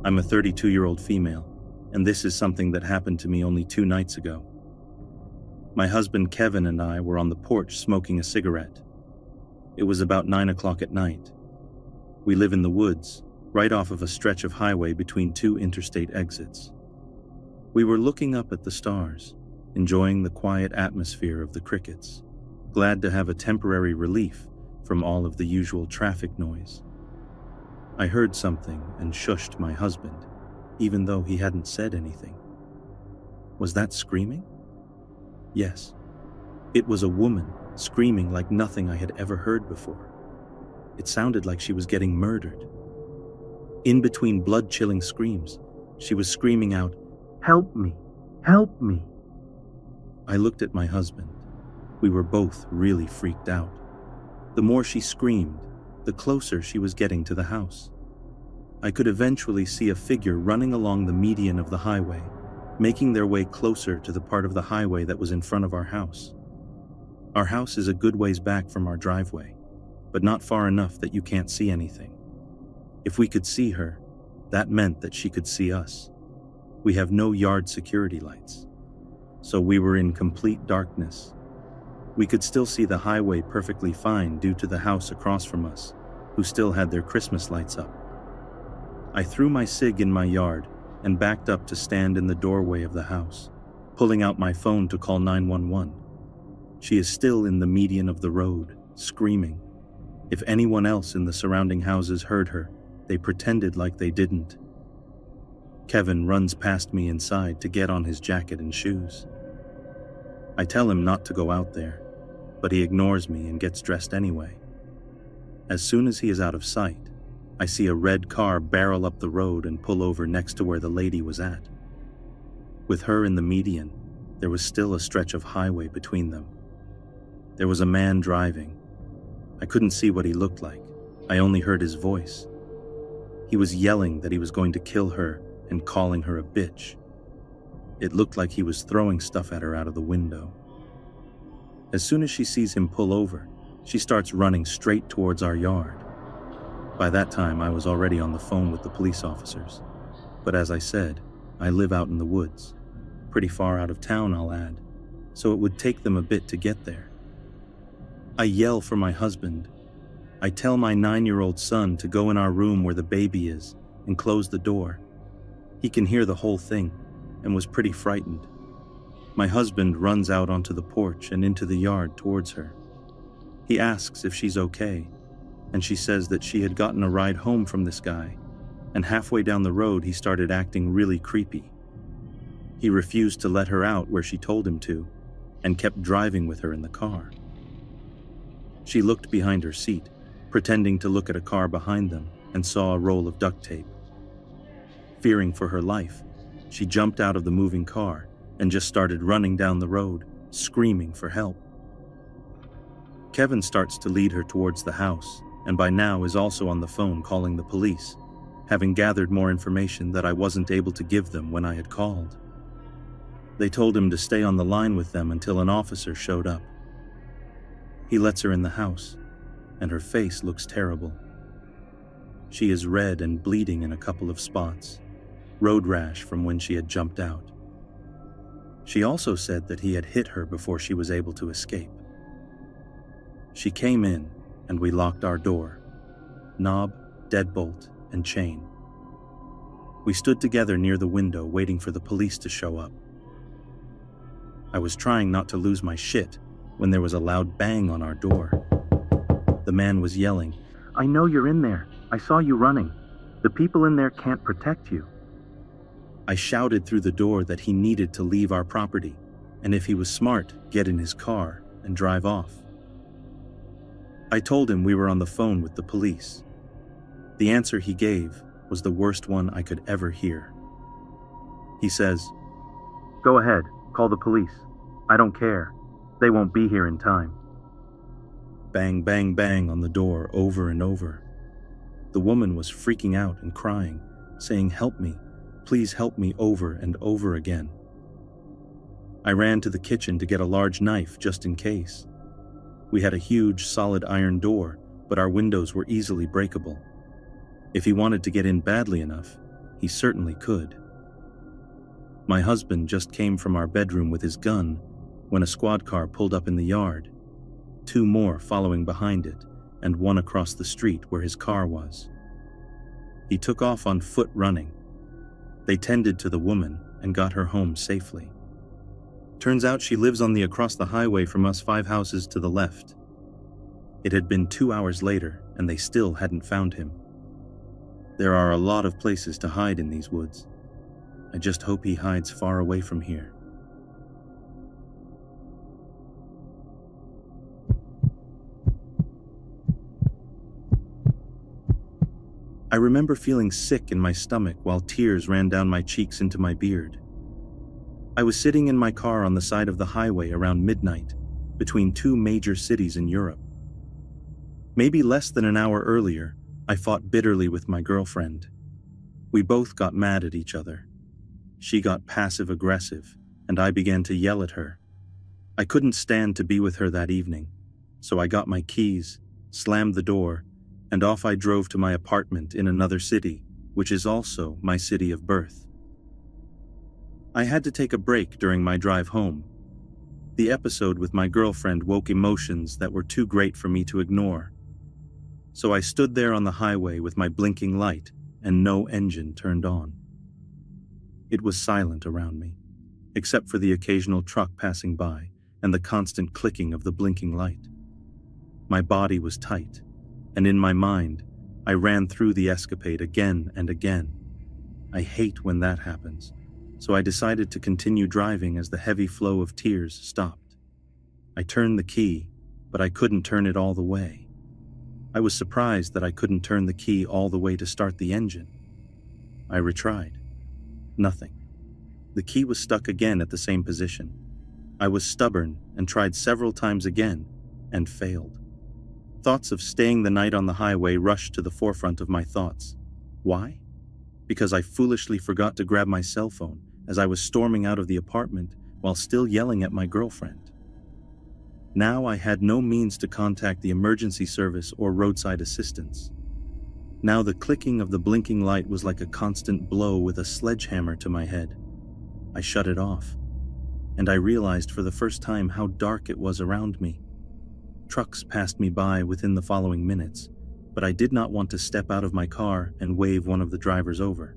I'm a 32-year-old female, and this is something that happened to me only 2 nights ago. My husband Kevin and I were on the porch smoking a cigarette. It was about 9 o'clock at night. We live in the woods, right off of a stretch of highway between 2 interstate exits. We were looking up at the stars, enjoying the quiet atmosphere of the crickets, glad to have a temporary relief from all of the usual traffic noise. I heard something and shushed my husband, even though he hadn't said anything. Was that screaming? Yes. It was a woman screaming like nothing I had ever heard before. It sounded like she was getting murdered. In between blood-chilling screams, she was screaming out, "Help me! Help me!" I looked at my husband. We were both really freaked out. The more she screamed, the closer she was getting to the house. I could eventually see a figure running along the median of the highway, making their way closer to the part of the highway that was in front of our house. Our house is a good ways back from our driveway, but not far enough that you can't see anything. If we could see her, that meant that she could see us. We have no yard security lights, so we were in complete darkness. We could still see the highway perfectly fine due to the house across from us, who still had their Christmas lights up. I threw my cig in my yard and backed up to stand in the doorway of the house, pulling out my phone to call 911. She is still in the median of the road, screaming. If anyone else in the surrounding houses heard her, they pretended like they didn't. Kevin runs past me inside to get on his jacket and shoes. I tell him not to go out there, but he ignores me and gets dressed anyway. As soon as he is out of sight, I see a red car barrel up the road and pull over next to where the lady was at. With her in the median, there was still a stretch of highway between them. There was a man driving. I couldn't see what he looked like. I only heard his voice. He was yelling that he was going to kill her and calling her a bitch. It looked like he was throwing stuff at her out of the window. As soon as she sees him pull over, she starts running straight towards our yard. By that time, I was already on the phone with the police officers. But as I said, I live out in the woods. Pretty far out of town, I'll add, so it would take them a bit to get there. I yell for my husband. I tell my 9-year-old son to go in our room where the baby is and close the door. He can hear the whole thing and was pretty frightened. My husband runs out onto the porch and into the yard towards her. He asks if she's okay, and she says that she had gotten a ride home from this guy, and halfway down the road he started acting really creepy. He refused to let her out where she told him to, and kept driving with her in the car. She looked behind her seat, pretending to look at a car behind them, and saw a roll of duct tape. Fearing for her life, she jumped out of the moving car and just started running down the road, screaming for help. Kevin starts to lead her towards the house, and by now is also on the phone calling the police, having gathered more information that I wasn't able to give them when I had called. They told him to stay on the line with them until an officer showed up. He lets her in the house, and her face looks terrible. She is red and bleeding in a couple of spots, road rash from when she had jumped out. She also said that he had hit her before she was able to escape. She came in, and we locked our door, knob, deadbolt, and chain. We stood together near the window waiting for the police to show up. I was trying not to lose my shit when there was a loud bang on our door. The man was yelling, "I know you're in there. I saw you running. The people in there can't protect you." I shouted through the door that he needed to leave our property, and if he was smart, get in his car and drive off. I told him we were on the phone with the police. The answer he gave was the worst one I could ever hear. He says, "Go ahead, call the police. I don't care. They won't be here in time." Bang, bang, bang on the door over and over. The woman was freaking out and crying, saying, "Help me, please help me," over and over again. I ran to the kitchen to get a large knife just in case. We had a huge solid iron door, but our windows were easily breakable. If he wanted to get in badly enough, He certainly could. My husband just came from our bedroom with his gun when a squad car pulled up in the yard, 2 more following behind it, and 1 across the street where his car was. He took off on foot running. They tended to the woman and got her home safely. Turns out she lives on the across the highway from us 5 houses to the left. It had been 2 hours later and they still hadn't found him. There are a lot of places to hide in these woods. I just hope he hides far away from here. I remember feeling sick in my stomach while tears ran down my cheeks into my beard. I was sitting in my car on the side of the highway around midnight, between 2 major cities in Europe. Maybe less than an hour earlier, I fought bitterly with my girlfriend. We both got mad at each other. She got passive-aggressive, and I began to yell at her. I couldn't stand to be with her that evening, so I got my keys, slammed the door, and off I drove to my apartment in another city, which is also my city of birth. I had to take a break during my drive home. The episode with my girlfriend woke emotions that were too great for me to ignore. So I stood there on the highway with my blinking light and no engine turned on. It was silent around me, except for the occasional truck passing by and the constant clicking of the blinking light. My body was tight, and in my mind, I ran through the escapade again and again. I hate when that happens, so I decided to continue driving as the heavy flow of tears stopped. I turned the key, but I couldn't turn it all the way. I was surprised that I couldn't turn the key all the way to start the engine. I retried. Nothing. The key was stuck again at the same position. I was stubborn and tried several times again and failed. Thoughts of staying the night on the highway rushed to the forefront of my thoughts. Why? Because I foolishly forgot to grab my cell phone as I was storming out of the apartment while still yelling at my girlfriend. Now I had no means to contact the emergency service or roadside assistance. Now the clicking of the blinking light was like a constant blow with a sledgehammer to my head. I shut it off, and I realized for the first time how dark it was around me. Trucks passed me by within the following minutes, but I did not want to step out of my car and wave one of the drivers over.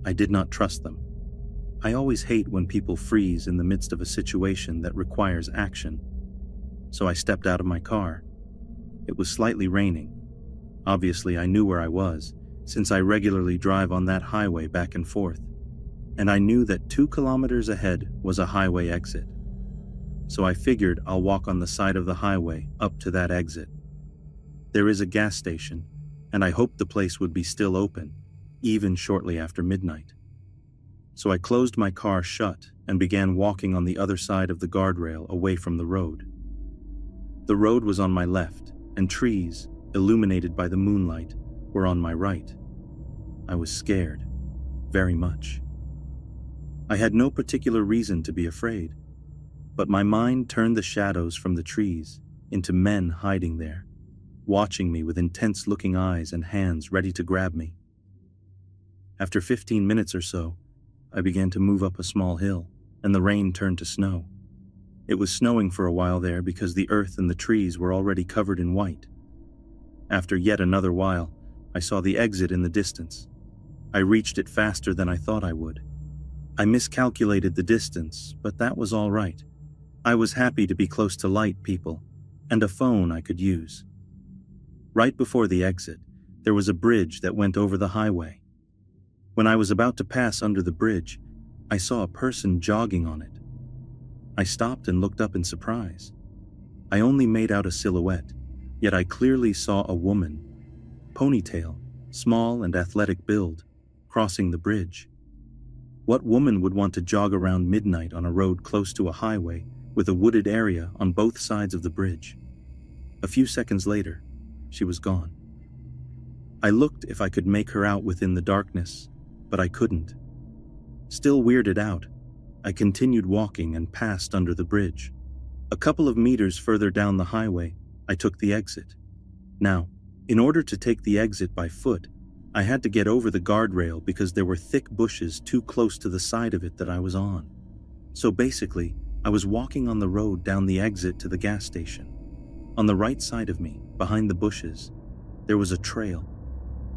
I did not trust them. I always hate when people freeze in the midst of a situation that requires action. So I stepped out of my car. It was slightly raining. Obviously, I knew where I was, since I regularly drive on that highway back and forth, and I knew that 2 kilometers ahead was a highway exit. So I figured I'll walk on the side of the highway up to that exit. There is a gas station, and I hoped the place would be still open, even shortly after midnight. So I closed my car shut and began walking on the other side of the guardrail away from the road. The road was on my left, and trees, illuminated by the moonlight, were on my right. I was scared, very much. I had no particular reason to be afraid, but my mind turned the shadows from the trees into men hiding there, watching me with intense-looking eyes and hands ready to grab me. After 15 minutes or so, I began to move up a small hill, and the rain turned to snow. It was snowing for a while there because the earth and the trees were already covered in white. After yet another while, I saw the exit in the distance. I reached it faster than I thought I would. I miscalculated the distance, but that was all right. I was happy to be close to light, people, and a phone I could use. Right before the exit, there was a bridge that went over the highway. When I was about to pass under the bridge, I saw a person jogging on it. I stopped and looked up in surprise. I only made out a silhouette, yet I clearly saw a woman, ponytail, small and athletic build, crossing the bridge. What woman would want to jog around midnight on a road close to a highway with a wooded area on both sides of the bridge? A few seconds later, she was gone. I looked if I could make her out within the darkness, but I couldn't. Still weirded out, I continued walking and passed under the bridge. A couple of meters further down the highway, I took the exit. Now, in order to take the exit by foot, I had to get over the guardrail because there were thick bushes too close to the side of it that I was on. So basically, I was walking on the road down the exit to the gas station. On the right side of me, behind the bushes, there was a trail.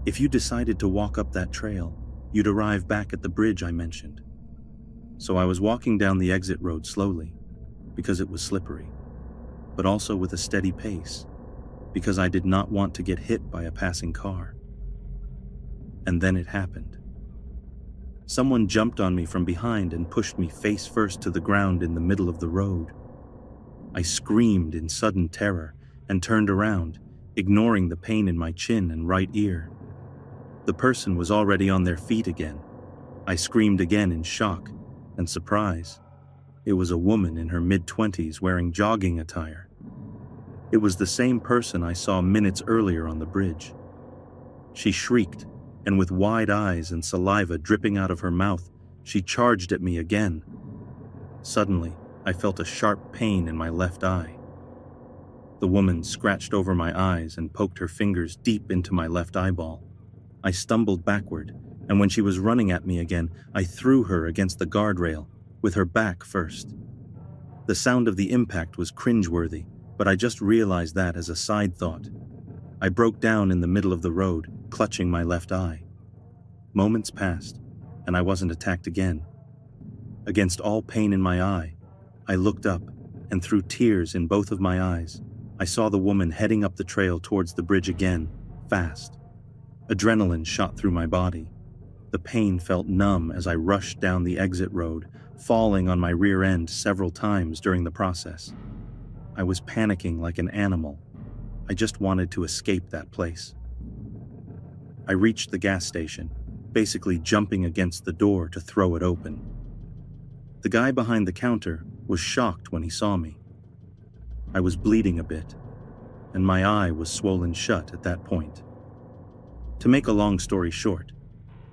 If you decided to walk up that trail, you'd arrive back at the bridge I mentioned. So I was walking down the exit road slowly, because it was slippery, but also with a steady pace, because I did not want to get hit by a passing car. And then it happened. Someone jumped on me from behind and pushed me face first to the ground in the middle of the road. I screamed in sudden terror and turned around, ignoring the pain in my chin and right ear. The person was already on their feet again. I screamed again in shock and surprise. It was a woman in her mid-20s wearing jogging attire. It was the same person I saw minutes earlier on the bridge. She shrieked, and with wide eyes and saliva dripping out of her mouth, she charged at me again. Suddenly, I felt a sharp pain in my left eye. The woman scratched over my eyes and poked her fingers deep into my left eyeball. I stumbled backward, and when she was running at me again, I threw her against the guardrail, with her back first. The sound of the impact was cringeworthy, but I just realized that as a side thought. I broke down in the middle of the road, clutching my left eye. Moments passed, and I wasn't attacked again. Against all pain in my eye, I looked up, and through tears in both of my eyes, I saw the woman heading up the trail towards the bridge again, fast. Adrenaline shot through my body. The pain felt numb as I rushed down the exit road, falling on my rear end several times during the process. I was panicking like an animal. I just wanted to escape that place. I reached the gas station, basically jumping against the door to throw it open. The guy behind the counter was shocked when he saw me. I was bleeding a bit, and my eye was swollen shut at that point. To make a long story short,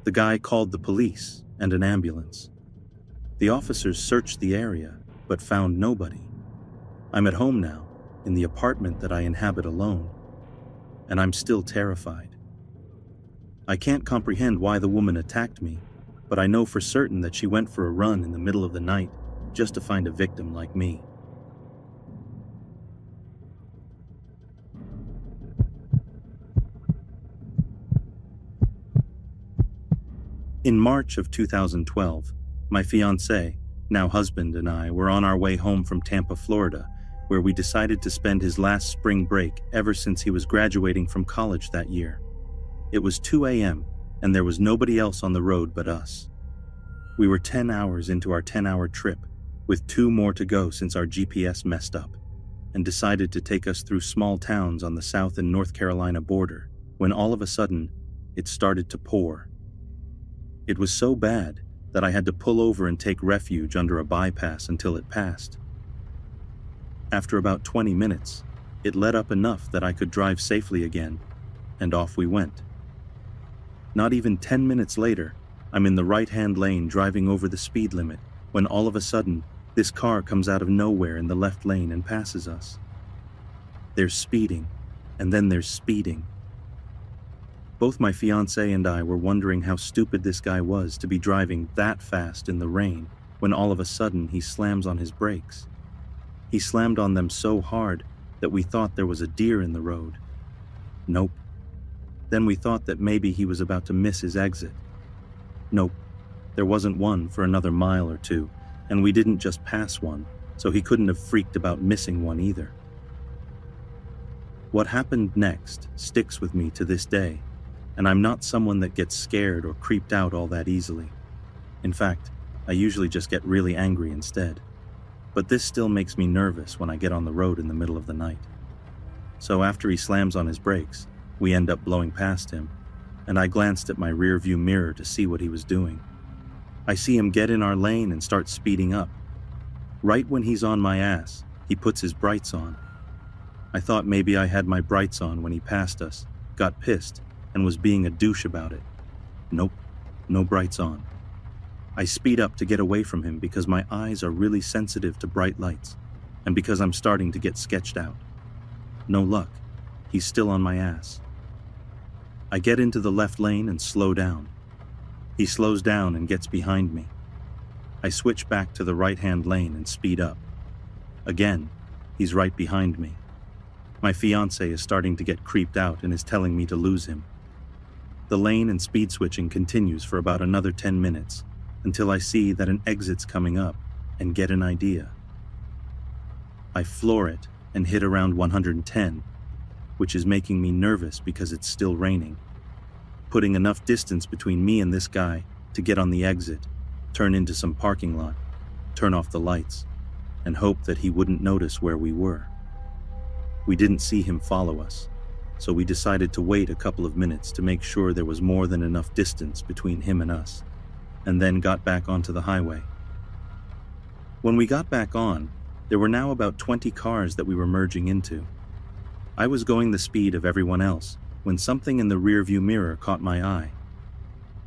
the guy called the police and an ambulance. The officers searched the area, but found nobody. I'm at home now, in the apartment that I inhabit alone, and I'm still terrified. I can't comprehend why the woman attacked me, but I know for certain that she went for a run in the middle of the night just to find a victim like me. In March of 2012, my fiancé, now husband, and I were on our way home from Tampa, Florida, where we decided to spend his last spring break ever since he was graduating from college that year. It was 2 a.m., and there was nobody else on the road but us. We were 10 hours into our 10-hour trip, with 2 more to go since our GPS messed up, and decided to take us through small towns on the South and North Carolina border, when all of a sudden, it started to pour. It was so bad that I had to pull over and take refuge under a bypass until it passed. After about 20 minutes, it let up enough that I could drive safely again, and off we went. Not even 10 minutes later, I'm in the right-hand lane driving over the speed limit, when all of a sudden, this car comes out of nowhere in the left lane and passes us. There's speeding, and then there's speeding. Both my fiancé and I were wondering how stupid this guy was to be driving that fast in the rain when all of a sudden he slams on his brakes. He slammed on them so hard that we thought there was a deer in the road. Nope. Then we thought that maybe he was about to miss his exit. Nope. There wasn't one for another mile or 2, and we didn't just pass one, so he couldn't have freaked about missing one either. What happened next sticks with me to this day, and I'm not someone that gets scared or creeped out all that easily. In fact, I usually just get really angry instead. But this still makes me nervous when I get on the road in the middle of the night. So after he slams on his brakes, we end up blowing past him, and I glanced at my rear-view mirror to see what he was doing. I see him get in our lane and start speeding up. Right when he's on my ass, he puts his brights on. I thought maybe I had my brights on when he passed us, got pissed, and was being a douche about it. Nope, no brights on. I speed up to get away from him because my eyes are really sensitive to bright lights, and because I'm starting to get sketched out. No luck. He's still on my ass. I get into the left lane and slow down. He slows down and gets behind me. I switch back to the right-hand lane and speed up. Again, he's right behind me. My fiancé is starting to get creeped out and is telling me to lose him. The lane and speed switching continues for about another 10 minutes until I see that an exit's coming up and get an idea. I floor it and hit around 110, which is making me nervous because it's still raining. Putting enough distance between me and this guy to get on the exit, turn into some parking lot, turn off the lights, and hope that he wouldn't notice where we were. We didn't see him follow us, so we decided to wait a couple of minutes to make sure there was more than enough distance between him and us, and then got back onto the highway. When we got back on, there were now about 20 cars that we were merging into. I was going the speed of everyone else when something in the rearview mirror caught my eye.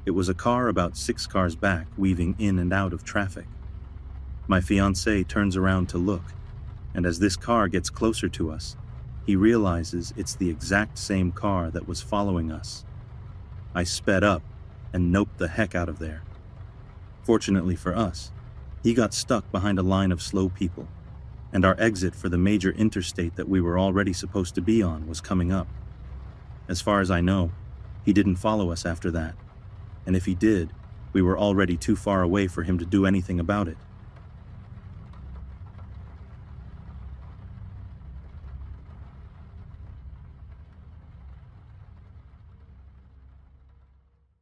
It was a car about 6 cars back weaving in and out of traffic. My fiancé turns around to look, and as this car gets closer to us, he realizes it's the exact same car that was following us. I sped up and noped the heck out of there. Fortunately for us, he got stuck behind a line of slow people, and our exit for the major interstate that we were already supposed to be on was coming up. As far as I know, he didn't follow us after that, and if he did, we were already too far away for him to do anything about it.